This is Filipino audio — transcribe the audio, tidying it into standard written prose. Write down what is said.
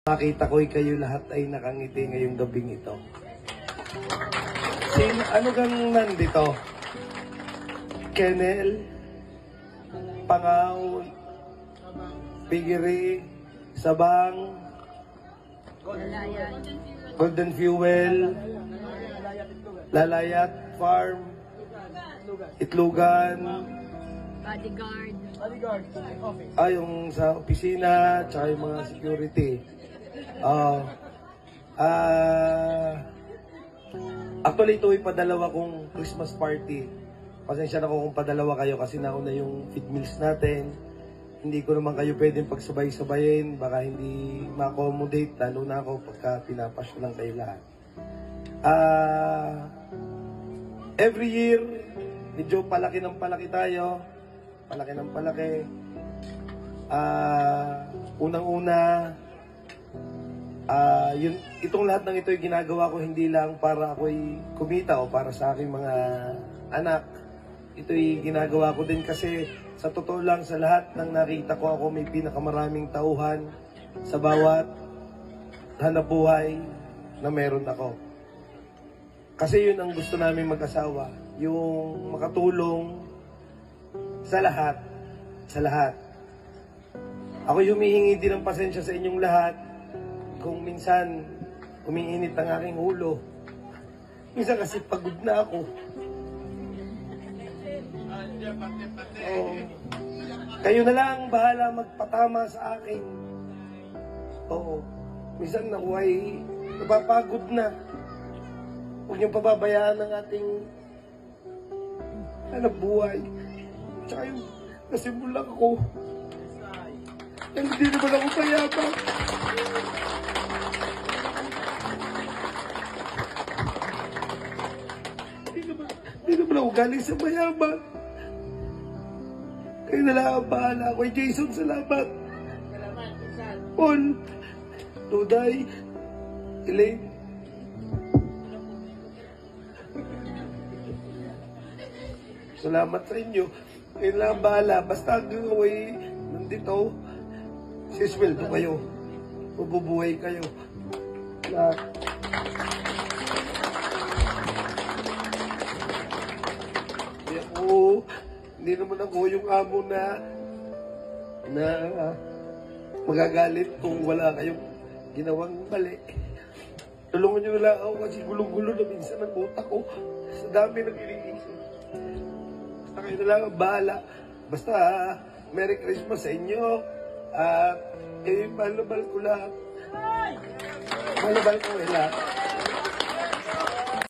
Makita ko'y kayo lahat ay nakangiti ngayong gabing ito. Ano kang nandito? Kennel, Pangaw, Pigiri, Sabang, Golden Fuel, Lalayat Farm, Itlugan, Bodyguard. Yung sa opisina, tsaka yung mga security. Actually, ito ay padalawa kong Christmas party. Pasensya na ko kung padalawa kayo kasi nauna yung feed meals natin. Hindi ko naman kayo pwedeng pagsabay-sabayin. Baka hindi ma-accommodate, lalo na ako pagka pinapasyo lang kayo lahat. Every year, medyo palaki ng palaki tayo. Palaki ng palaki. Unang-una, itong lahat ng ito ay ginagawa ko hindi lang para ako'y kumita o para sa aking mga anak. Ito'y ginagawa ko din kasi sa totoo lang sa lahat ng nakita ko, ako may pinakamaraming tauhan sa bawat hanapbuhay na meron ako. Kasi yun ang gusto namin mag-asawa, yung makatulong sa lahat. Sa lahat. Ako humihingi din ng pasensya sa inyong lahat kung minsan umiinit ang aking ulo. Minsan kasi pagod na ako. Kayo na lang bahala magpatama sa akin. Oo. Minsan ako ay napapagod na. Huwag niyong pababayaan ang ating hanapbuhay. Tsaka yung nasimulan ako. Hindi naman ako mayabang. Hindi naman ako galing sa mayabang. Kayo na lang ang bahala. Kay Jason, salamat. Paul, Duday, Elaine. Salamat sa inyo. Kayo na lang ang bahala. Basta hanggang away nandito, sisweldo kayo. Mabubuhay kayo. Lahat. Hindi naman ako yung amo na magagalit kung wala kayong ginawang mali. Tulungan nyo na lang ako kasi gulong-gulo na minsan ang utak ko. Sa dami ng iniisip. Basta kayo na lang ang bahala. Basta Merry Christmas sa inyo. Kayo yung mahal ko lahat. Mahal ko lahat.